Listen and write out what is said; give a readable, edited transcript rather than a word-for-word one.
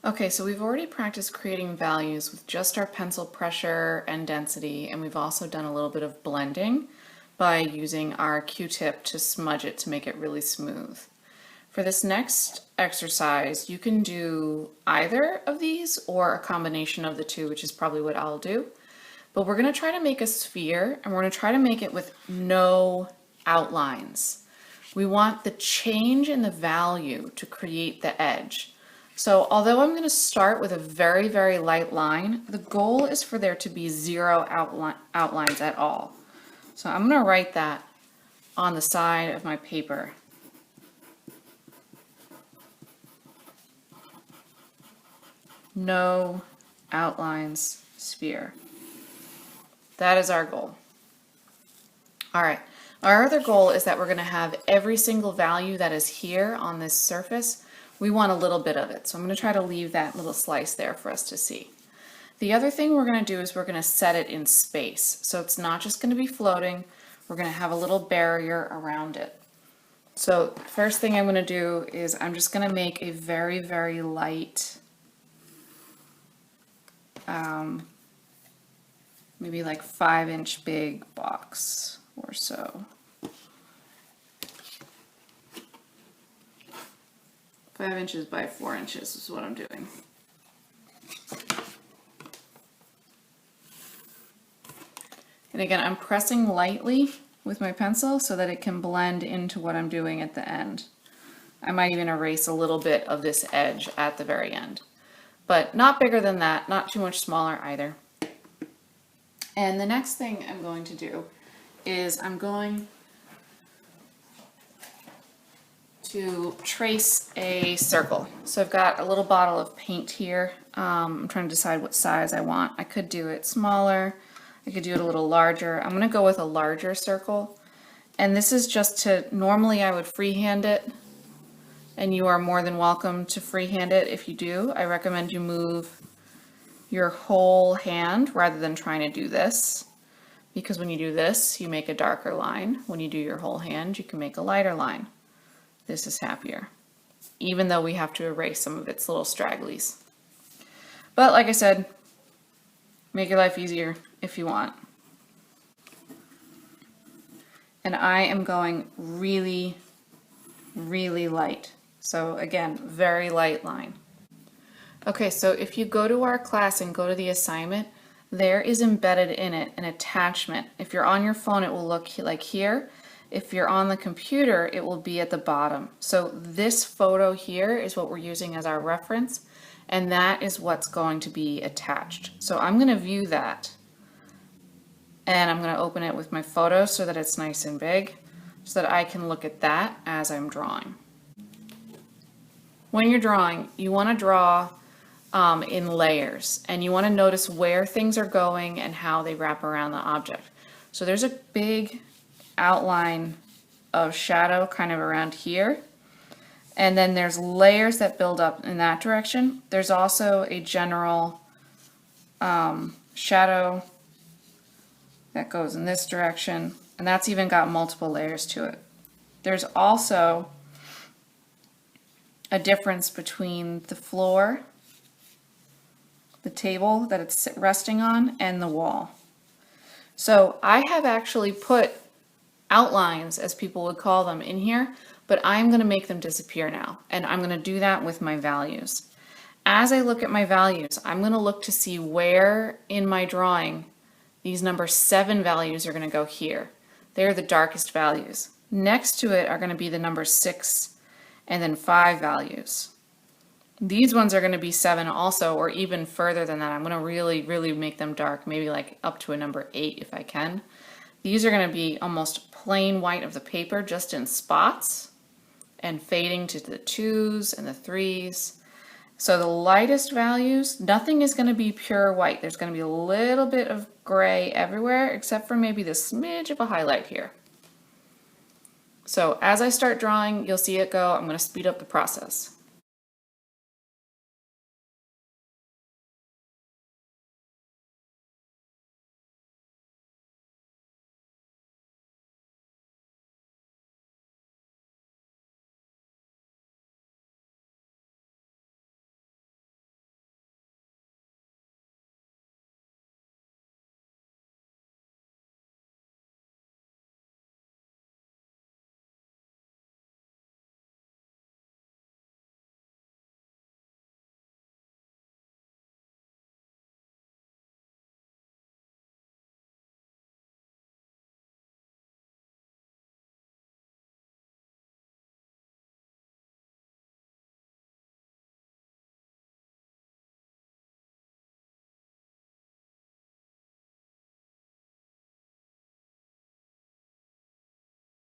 Okay, so we've already practiced creating values with just our pencil pressure and density, and we've also done a little bit of blending by using our Q-tip to smudge it to make it really smooth. For this next exercise, you can do either of these or a combination of the two, which is probably what I'll do. But we're going to try to make a sphere, and we're going to try to make it with no outlines. We want the change in the value to create the edge. So although I'm going to start with a very, very light line, the goal is for there to be zero outlines at all. So I'm going to write that on the side of my paper. No outlines sphere. That is our goal. All right, our other goal is that we're going to have every single value that is here on this surface. We want a little bit of it, so I'm going to try to leave that little slice there for us to see. The other thing we're going to do is we're going to set it in space, so it's not just going to be floating. We're going to have a little barrier around it. So first thing I'm going to do is I'm just going to make a very, very light, maybe like 5-inch big box or so. 5 inches by 4 inches is what I'm doing. And again, I'm pressing lightly with my pencil so that it can blend into what I'm doing at the end. I might even erase a little bit of this edge at the very end, but not bigger than that, not too much smaller either. And the next thing I'm going to do is I'm going to trace a circle. So I've got a little bottle of paint here. I'm trying to decide what size I want. I could do it smaller. I could do it a little larger. I'm going to go with a larger circle. And this is just to, normally I would freehand it, and you are more than welcome to freehand it if you do. I recommend you move your whole hand rather than trying to do this, because when you do this, you make a darker line. When you do your whole hand, you can make a lighter line. This is happier, even though we have to erase some of its little stragglies. But like I said, make your life easier if you want. And I am going really, really light. So again, very light line. Okay, so if you go to our class and go to the assignment, there is embedded in it an attachment. If you're on your phone, it will look like here. If you're on the computer, it will be at the bottom. So this photo here is what we're using as our reference, and that is what's going to be attached. So I'm going to view that, and I'm going to open it with my photo so that it's nice and big, so that I can look at that as I'm drawing. When you're drawing, you want to draw in layers, and you want to notice where things are going and how they wrap around the object. So there's a big outline of shadow kind of around here, and then there's layers that build up in that direction. There's also a general shadow that goes in this direction, and that's even got multiple layers to it. There's also a difference between the floor, the table that it's resting on, and the wall. So I have actually put outlines, as people would call them, in here, but I'm going to make them disappear now, and I'm going to do that with my values. As I look at my values, I'm going to look to see where in my drawing these number 7 values are going to go here. They're the darkest values. Next to it are going to be the number 6 and then 5 values. These ones are going to be 7 also, or even further than that. I'm going to really, really make them dark, maybe like up to a number 8 if I can. These are going to be almost plain white of the paper, just in spots, and fading to the 2s and the 3s. So the lightest values, nothing is going to be pure white. There's going to be a little bit of gray everywhere, except for maybe the smidge of a highlight here. So as I start drawing, you'll see it go. I'm going to speed up the process.